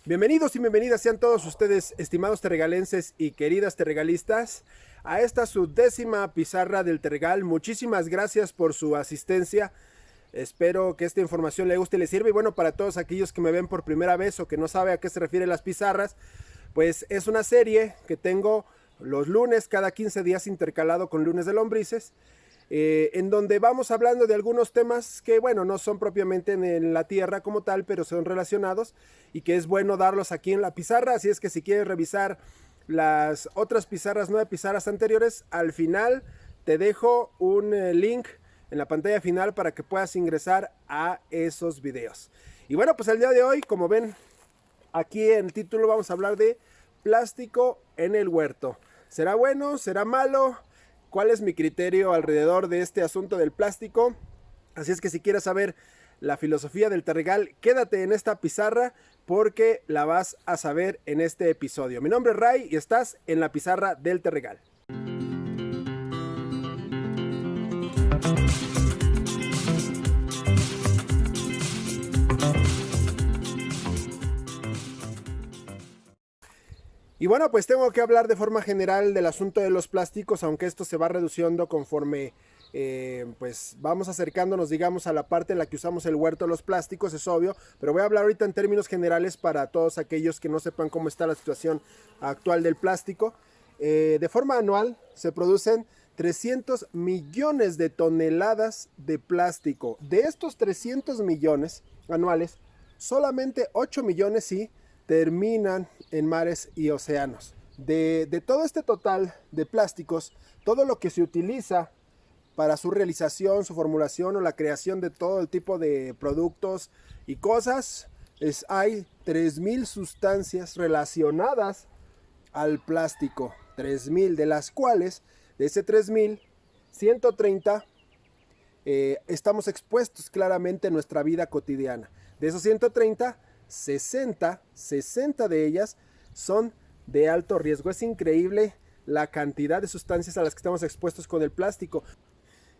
Bienvenidos y bienvenidas sean todos ustedes, estimados terregalenses y queridas terregalistas, a esta su 10ª pizarra del Terregal. Muchísimas gracias por su asistencia. Espero que esta información le guste y le sirva. Y bueno, para todos aquellos que me ven por primera vez o que no saben a qué se refieren las pizarras, pues es una serie que tengo los lunes, cada 15 días intercalado con lunes de lombrices. En donde vamos hablando de algunos temas que, bueno, no son propiamente en la tierra como tal, pero son relacionados y que es bueno darlos aquí en la pizarra. Así es que si quieres revisar las otras pizarras, 9 pizarras anteriores, al final te dejo un link en la pantalla final para que puedas ingresar a esos videos. Y bueno, pues el día de hoy, como ven aquí en el título, vamos a hablar de plástico en el huerto. ¿Será bueno? ¿Será malo? ¿Cuál es mi criterio alrededor de este asunto del plástico? Así es que si quieres saber la filosofía del Terregal, quédate en esta pizarra porque la vas a saber en este episodio. Mi nombre es Ray y estás en la pizarra del Terregal. Y bueno, pues tengo que hablar de forma general del asunto de los plásticos, aunque esto se va reduciendo conforme pues vamos acercándonos, digamos, a la parte en la que usamos el huerto de los plásticos, es obvio, pero voy a hablar ahorita en términos generales para todos aquellos que no sepan cómo está la situación actual del plástico. De forma anual se producen 300 millones de toneladas de plástico. De estos 300 millones anuales, solamente 8 millones sí terminan en mares y océanos. De todo este total de plásticos, todo lo que se utiliza para su realización, su formulación o la creación de todo el tipo de productos y cosas, hay 3.000 sustancias relacionadas al plástico. 3.000, de las cuales, de ese 3.000, 130 estamos expuestos claramente en nuestra vida cotidiana. De esos 130, 60 de ellas son de alto riesgo. Es increíble la cantidad de sustancias a las que estamos expuestos con el plástico.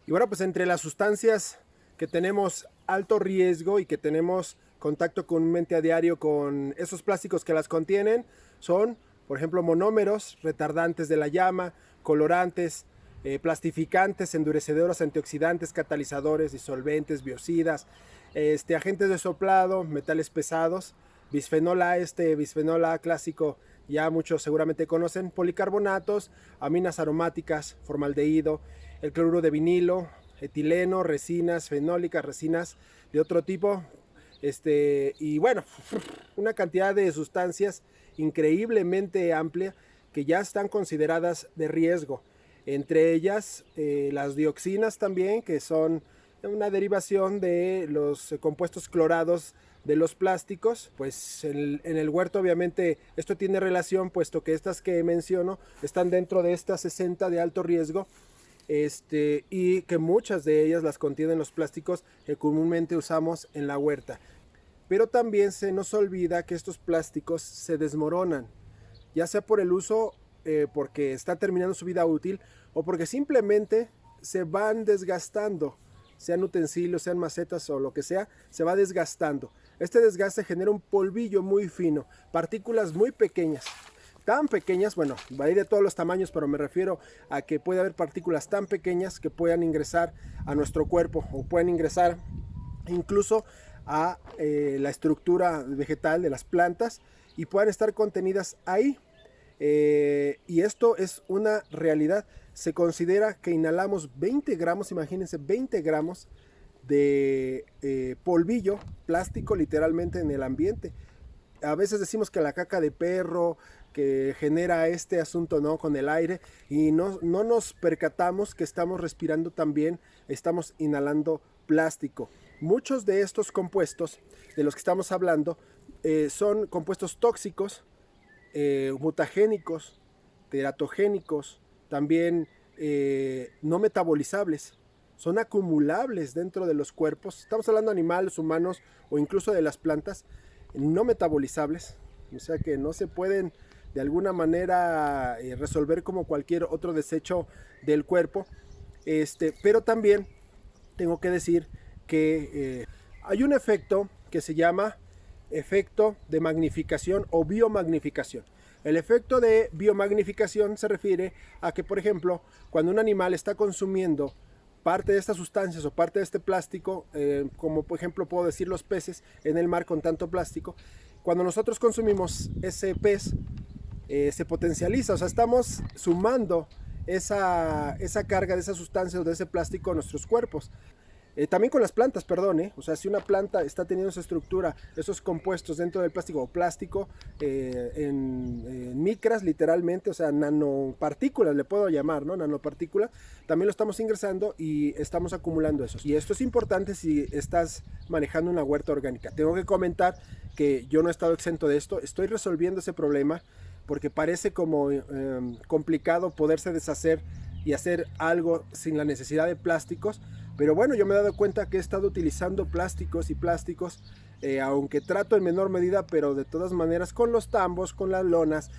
Y bueno, pues entre las sustancias que tenemos alto riesgo y que tenemos contacto comúnmente a diario con esos plásticos que las contienen, son, por ejemplo, monómeros, retardantes de la llama, colorantes, plastificantes, endurecedores, antioxidantes, catalizadores, disolventes, biocidas, agentes de soplado, metales pesados, bisfenol A, bisfenol A clásico, ya muchos seguramente conocen, policarbonatos, aminas aromáticas, formaldehído, el cloruro de vinilo, etileno, resinas fenólicas, resinas de otro tipo, y bueno, una cantidad de sustancias increíblemente amplia que ya están consideradas de riesgo. Entre ellas las dioxinas también, que son una derivación de los compuestos clorados de los plásticos. Pues en el huerto obviamente esto tiene relación, puesto que estas que menciono están dentro de estas 60 de alto riesgo, y que muchas de ellas las contienen los plásticos que comúnmente usamos en la huerta. Pero también se nos olvida que estos plásticos se desmoronan, ya sea por el uso, porque está terminando su vida útil, o porque simplemente se van desgastando, sean utensilios, sean macetas o lo que sea, se va desgastando. Este desgaste genera un polvillo muy fino, partículas muy pequeñas, tan pequeñas, bueno, va a ir de todos los tamaños, pero me refiero a que puede haber partículas tan pequeñas que puedan ingresar a nuestro cuerpo o pueden ingresar incluso a la estructura vegetal de las plantas y puedan estar contenidas ahí. Y esto es una realidad. Se considera que inhalamos 20 gramos, imagínense, 20 gramos de polvillo plástico literalmente en el ambiente. A veces decimos que la caca de perro que genera este asunto, ¿no?, con el aire, y no nos percatamos que estamos respirando también, estamos inhalando plástico. Muchos de estos compuestos de los que estamos hablando son compuestos tóxicos, mutagénicos, teratogénicos, también no metabolizables, son acumulables dentro de los cuerpos. Estamos hablando de animales, humanos o incluso de las plantas, no metabolizables, o sea que no se pueden de alguna manera resolver como cualquier otro desecho del cuerpo. Pero también tengo que decir que hay un efecto que se llama efecto de magnificación o biomagnificación. El efecto de biomagnificación se refiere a que, por ejemplo, cuando un animal está consumiendo parte de estas sustancias o parte de este plástico, como por ejemplo puedo decir los peces en el mar con tanto plástico, cuando nosotros consumimos ese pez, se potencializa, o sea, estamos sumando esa carga de esa sustancia o de ese plástico a nuestros cuerpos. También con las plantas, perdón, o sea, si una planta está teniendo esa estructura, esos compuestos dentro del plástico o plástico en micras literalmente, o sea, nanopartículas le puedo llamar, ¿no? Nanopartículas, también lo estamos ingresando y estamos acumulando esos. Y esto es importante si estás manejando una huerta orgánica. Tengo que comentar que yo no he estado exento de esto, estoy resolviendo ese problema porque parece como complicado poderse deshacer y hacer algo sin la necesidad de plásticos. Pero bueno, yo me he dado cuenta que he estado utilizando plásticos y plásticos, aunque trato en menor medida, pero de todas maneras con los tambos, con las lonas.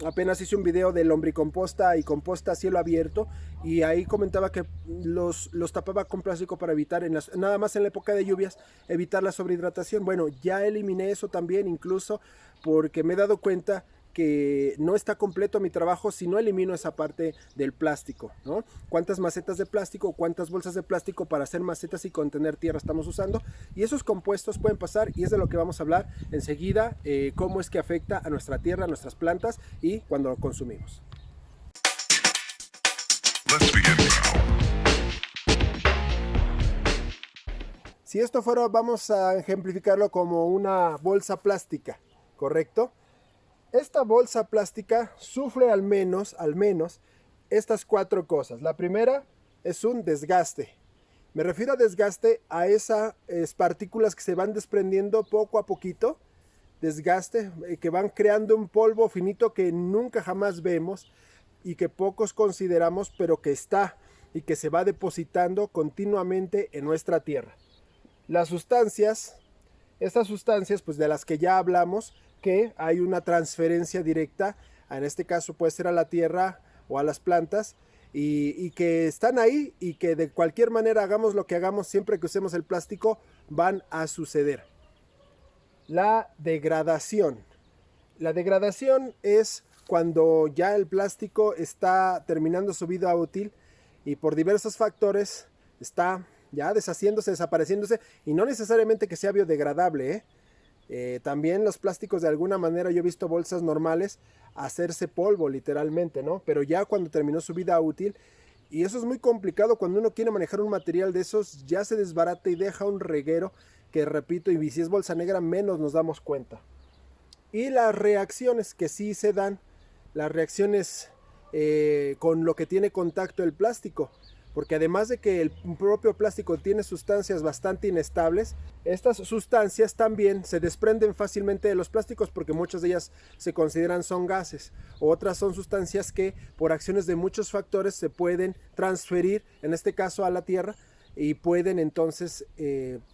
Apenas hice un video de lombricomposta y composta a cielo abierto y ahí comentaba que los tapaba con plástico para evitar, nada más en la época de lluvias, evitar la sobrehidratación. Bueno, ya eliminé eso también, incluso porque me he dado cuenta que no está completo mi trabajo si no elimino esa parte del plástico, ¿no? ¿Cuántas macetas de plástico, cuántas bolsas de plástico para hacer macetas y contener tierra estamos usando? Y esos compuestos pueden pasar y es de lo que vamos a hablar enseguida, cómo es que afecta a nuestra tierra, a nuestras plantas y cuando lo consumimos. Si esto fuera, vamos a ejemplificarlo como una bolsa plástica, ¿correcto? Esta bolsa plástica sufre al menos estas 4 cosas. La primera es un desgaste. Me refiero a desgaste a esas partículas que se van desprendiendo poco a poquito. Desgaste que van creando un polvo finito que nunca jamás vemos y que pocos consideramos, pero que está y que se va depositando continuamente en nuestra tierra. Las sustancias, estas sustancias pues de las que ya hablamos, que hay una transferencia directa, en este caso puede ser a la tierra o a las plantas, y que están ahí y que de cualquier manera hagamos lo que hagamos, siempre que usemos el plástico, van a suceder. La degradación. La degradación es cuando ya el plástico está terminando su vida útil y por diversos factores está ya deshaciéndose, desapareciéndose, y no necesariamente que sea biodegradable, también los plásticos de alguna manera, yo he visto bolsas normales hacerse polvo literalmente, ¿no? Pero ya cuando terminó su vida útil, y eso es muy complicado cuando uno quiere manejar un material de esos, ya se desbarata y deja un reguero que, repito, y si es bolsa negra menos nos damos cuenta. Y las reacciones que sí se dan, las reacciones con lo que tiene contacto el plástico, porque además de que el propio plástico tiene sustancias bastante inestables, estas sustancias también se desprenden fácilmente de los plásticos porque muchas de ellas se consideran son gases. Otras son sustancias que por acciones de muchos factores se pueden transferir, en este caso a la tierra, y pueden entonces,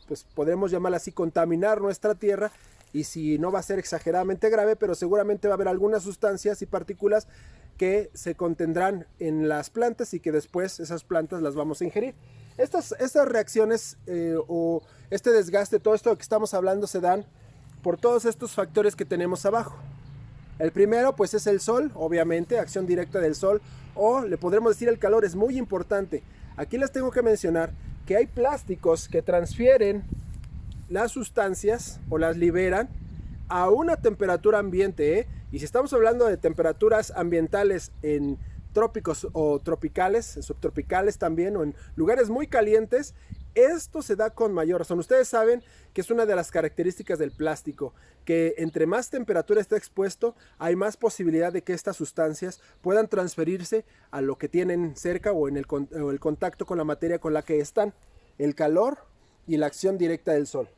pues podemos llamarla así, contaminar nuestra tierra. Y si no va a ser exageradamente grave, pero seguramente va a haber algunas sustancias y partículas que se contendrán en las plantas y que después esas plantas las vamos a ingerir. Estas reacciones o este desgaste, todo esto que estamos hablando, se dan por todos estos factores que tenemos abajo. El primero pues es el sol, obviamente, acción directa del sol, o le podremos decir el calor, es muy importante. Aquí les tengo que mencionar que hay plásticos que transfieren las sustancias o las liberan a una temperatura ambiente, y si estamos hablando de temperaturas ambientales en trópicos o tropicales, subtropicales también, o en lugares muy calientes, esto se da con mayor razón. Ustedes saben que es una de las características del plástico, que entre más temperatura está expuesto, hay más posibilidad de que estas sustancias puedan transferirse a lo que tienen cerca o en el contacto con la materia con la que están. El calor y la acción directa del sol.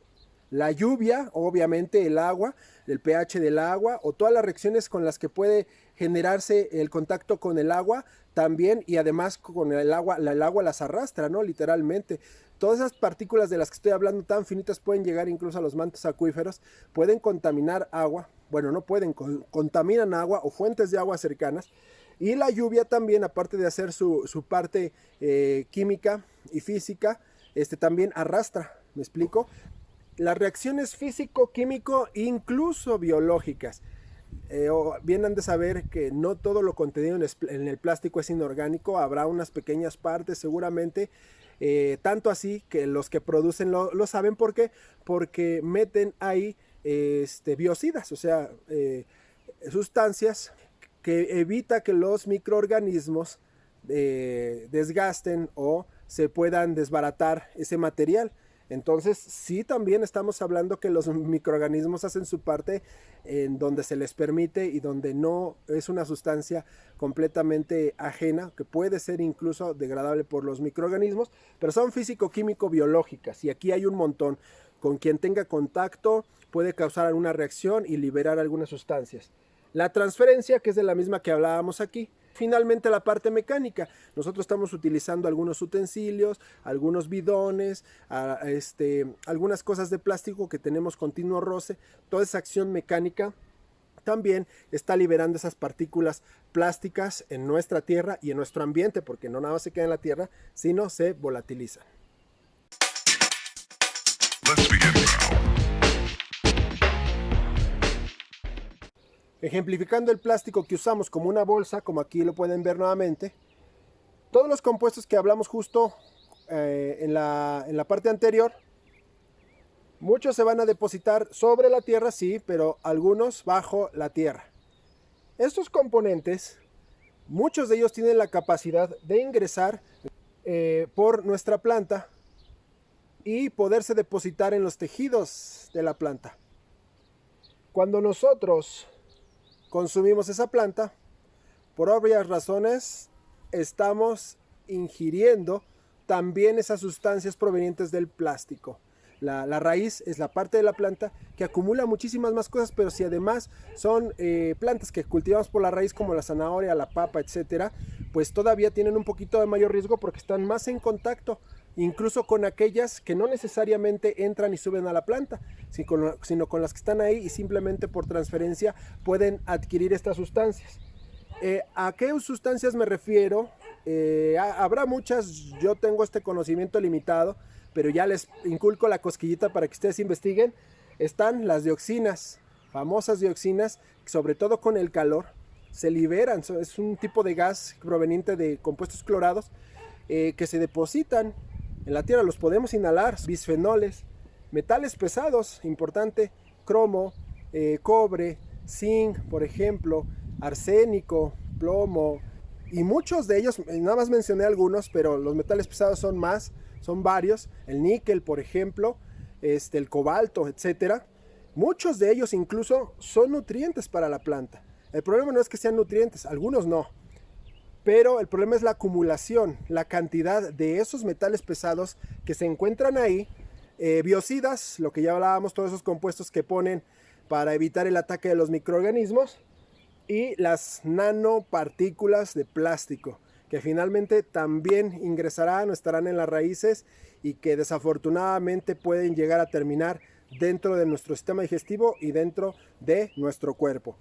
La lluvia, obviamente el agua, el pH del agua o todas las reacciones con las que puede generarse el contacto con el agua también, y además con el agua las arrastra, ¿no? Literalmente. Todas esas partículas de las que estoy hablando tan finitas pueden llegar incluso a los mantos acuíferos, pueden contaminar agua, bueno, no pueden, contaminan agua o fuentes de agua cercanas. Y la lluvia también, aparte de hacer su parte química y física, también arrastra, ¿me explico? las reacciones físico-químico, incluso biológicas. Bien han de saber que no todo lo contenido en el plástico es inorgánico, habrá unas pequeñas partes seguramente, tanto así que los que producen lo saben. ¿Por qué? Porque meten ahí biocidas, o sea, sustancias que evita que los microorganismos desgasten o se puedan desbaratar ese material. Entonces, sí, también estamos hablando que los microorganismos hacen su parte en donde se les permite y donde no es una sustancia completamente ajena, que puede ser incluso degradable por los microorganismos, pero son físico-químico-biológicas y aquí hay un montón. Con quien tenga contacto puede causar alguna reacción y liberar algunas sustancias. La transferencia, que es de la misma que hablábamos aquí. Finalmente, la parte mecánica. Nosotros estamos utilizando algunos utensilios, algunos bidones, algunas cosas de plástico que tenemos continuo roce. Toda esa acción mecánica también está liberando esas partículas plásticas en nuestra tierra y en nuestro ambiente, porque no nada más se queda en la tierra, sino se volatilizan. Ejemplificando el plástico que usamos como una bolsa, como aquí lo pueden ver nuevamente, todos los compuestos que hablamos justo en la parte anterior, muchos se van a depositar sobre la tierra, sí, pero algunos bajo la tierra. Estos componentes, muchos de ellos tienen la capacidad de ingresar por nuestra planta y poderse depositar en los tejidos de la planta. Cuando nosotros consumimos esa planta, por obvias razones, estamos ingiriendo también esas sustancias provenientes del plástico. La raíz es la parte de la planta que acumula muchísimas más cosas, pero si además son plantas que cultivamos por la raíz como la zanahoria, la papa, etcétera, pues todavía tienen un poquito de mayor riesgo porque están más en contacto, incluso con aquellas que no necesariamente entran y suben a la planta, sino con las que están ahí y simplemente por transferencia pueden adquirir estas sustancias. ¿A qué sustancias me refiero? Habrá muchas, yo tengo este conocimiento limitado, pero ya les inculco la cosquillita para que ustedes investiguen. Están las dioxinas, famosas dioxinas, sobre todo con el calor, se liberan. Es un tipo de gas proveniente de compuestos clorados que se depositan en la tierra, los podemos inhalar. Bisfenoles, metales pesados, importante, cromo, cobre, zinc, por ejemplo, arsénico, plomo, y muchos de ellos, nada más mencioné algunos, pero los metales pesados son más, son varios, el níquel, por ejemplo, el cobalto, etcétera. Muchos de ellos incluso son nutrientes para la planta. El problema no es que sean nutrientes, algunos no, pero el problema es la acumulación, la cantidad de esos metales pesados que se encuentran ahí, biocidas, lo que ya hablábamos, todos esos compuestos que ponen para evitar el ataque de los microorganismos, y las nanopartículas de plástico, que finalmente también ingresarán o estarán en las raíces y que desafortunadamente pueden llegar a terminar dentro de nuestro sistema digestivo y dentro de nuestro cuerpo.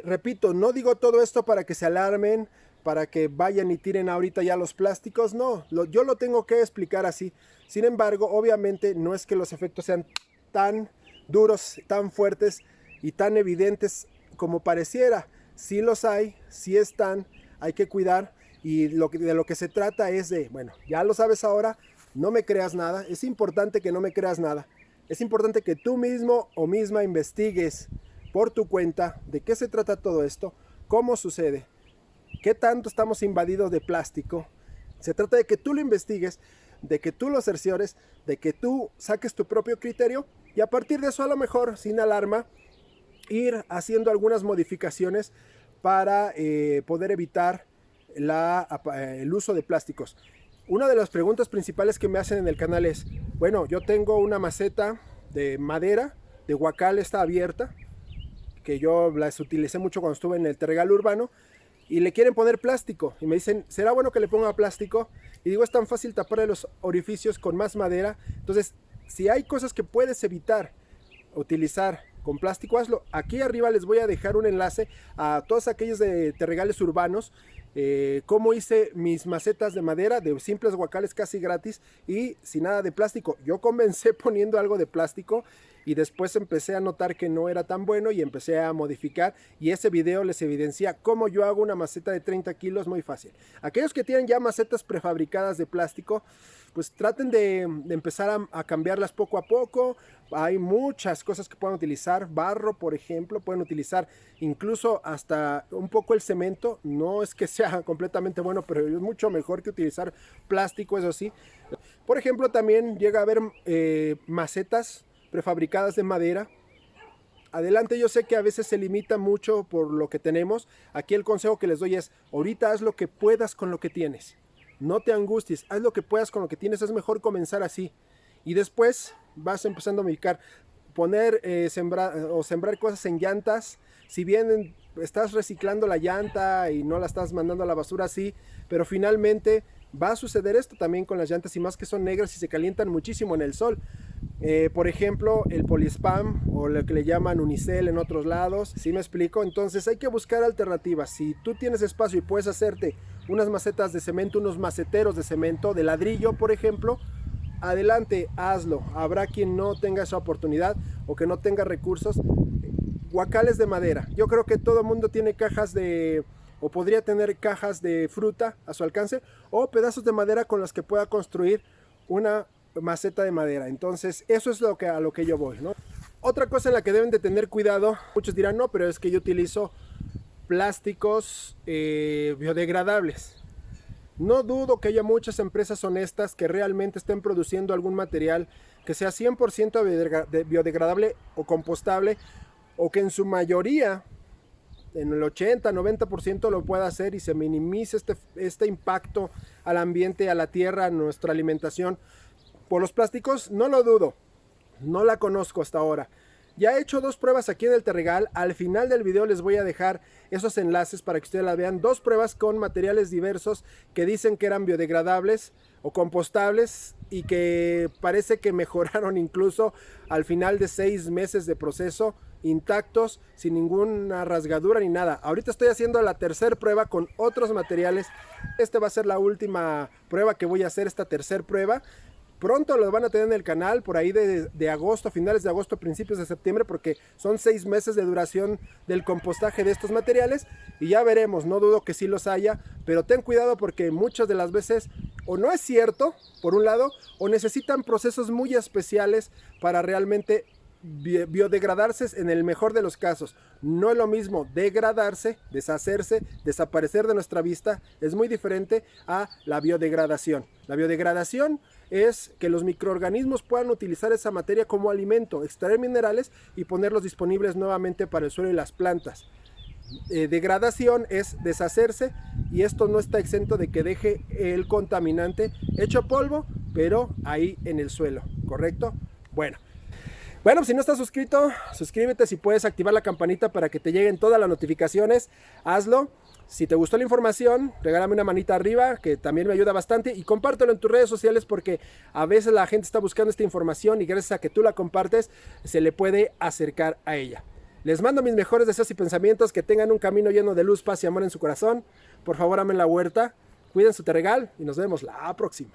Repito, no digo todo esto para que se alarmen, para que vayan y tiren ahorita ya los plásticos, no, yo lo tengo que explicar así. Sin embargo, obviamente no es que los efectos sean tan duros, tan fuertes y tan evidentes como pareciera. Sí los hay, sí están, hay que cuidar, y de lo que se trata es de, bueno, ya lo sabes ahora, no me creas nada. Es importante que no me creas nada, es importante que tú mismo o misma investigues por tu cuenta de qué se trata todo esto, cómo sucede, qué tanto estamos invadidos de plástico. Se trata de que tú lo investigues, de que tú lo cerciores, de que tú saques tu propio criterio y a partir de eso, a lo mejor sin alarma, ir haciendo algunas modificaciones para poder evitar el uso de plásticos. Una de las preguntas principales que me hacen en el canal es, bueno, yo tengo una maceta de madera, de huacal, está abierta, que yo las utilicé mucho cuando estuve en el terregal urbano, y le quieren poner plástico, y me dicen, ¿será bueno que le ponga plástico? Y digo, es tan fácil tapar los orificios con más madera. Entonces, si hay cosas que puedes evitar utilizar con plástico, hazlo. Aquí arriba les voy a dejar un enlace a todos aquellos de terregales urbanos cómo hice mis macetas de madera, de simples guacales casi gratis y sin nada de plástico. Yo comencé poniendo algo de plástico y después empecé a notar que no era tan bueno y empecé a modificar, y ese video les evidencia cómo yo hago una maceta de 30 kilos muy fácil. Aquellos que tienen ya macetas prefabricadas de plástico, pues traten de empezar a cambiarlas poco a poco. Hay muchas cosas que pueden utilizar, barro por ejemplo, pueden utilizar incluso hasta un poco el cemento. No es que sea completamente bueno, pero es mucho mejor que utilizar plástico, eso sí. Por ejemplo, también llega a haber macetas prefabricadas de madera. Adelante, yo sé que a veces se limita mucho por lo que tenemos. Aquí el consejo que les doy es, ahorita haz lo que puedas con lo que tienes. No te angusties, haz lo que puedas con lo que tienes. Es mejor comenzar así. Y después vas empezando a modificar. Poner, sembrar cosas en llantas. Si bien estás reciclando la llanta y no la estás mandando a la basura, sí. Pero finalmente va a suceder esto también con las llantas, y más que son negras y se calientan muchísimo en el sol. Por ejemplo, el polispam o lo que le llaman unicel en otros lados, ¿sí me explico? Entonces hay que buscar alternativas. Si tú tienes espacio y puedes hacerte unas macetas de cemento, unos maceteros de cemento, de ladrillo por ejemplo, adelante, hazlo. Habrá quien no tenga esa oportunidad o que no tenga recursos. Guacales de madera, yo creo que todo el mundo tiene cajas de, o podría tener cajas de fruta a su alcance, o pedazos de madera con las que pueda construir una maceta de madera. Entonces eso es a lo que yo voy, ¿no? Otra cosa en la que deben de tener cuidado, muchos dirán, no, pero es que yo utilizo plásticos biodegradables. No dudo que haya muchas empresas honestas que realmente estén produciendo algún material que sea 100% biodegradable o compostable, o que en su mayoría, en el 80-90% lo pueda hacer y se minimice este impacto al ambiente, a la tierra, a nuestra alimentación. Por los plásticos no lo dudo, no la conozco hasta ahora. Ya he hecho 2 pruebas aquí en el Terregal. Al final del video les voy a dejar esos enlaces para que ustedes la vean. 2 pruebas con materiales diversos que dicen que eran biodegradables o compostables y que parece que mejoraron incluso al final de 6 meses de proceso, intactos, sin ninguna rasgadura ni nada. Ahorita estoy haciendo la tercera prueba con otros materiales. Esta va a ser la última prueba que voy a hacer, esta tercera prueba. Pronto lo van a tener en el canal, por ahí de agosto, finales de agosto, principios de septiembre, porque son 6 meses de duración del compostaje de estos materiales, y ya veremos. No dudo que sí los haya, pero ten cuidado porque muchas de las veces o no es cierto, por un lado, o necesitan procesos muy especiales para realmente biodegradarse en el mejor de los casos. No es lo mismo degradarse, deshacerse, desaparecer de nuestra vista. Es muy diferente a la biodegradación. La biodegradación es que los microorganismos puedan utilizar esa materia como alimento, extraer minerales y ponerlos disponibles nuevamente para el suelo y las plantas. Degradación es deshacerse, y esto no está exento de que deje el contaminante hecho polvo, pero ahí en el suelo, ¿correcto? Bueno, si no estás suscrito, suscríbete. Si puedes activar la campanita para que te lleguen todas las notificaciones, hazlo. Si te gustó la información, regálame una manita arriba, que también me ayuda bastante, y compártelo en tus redes sociales, porque a veces la gente está buscando esta información y gracias a que tú la compartes, se le puede acercar a ella. Les mando mis mejores deseos y pensamientos, que tengan un camino lleno de luz, paz y amor en su corazón. Por favor, amen la huerta, cuiden su Terregal y nos vemos la próxima.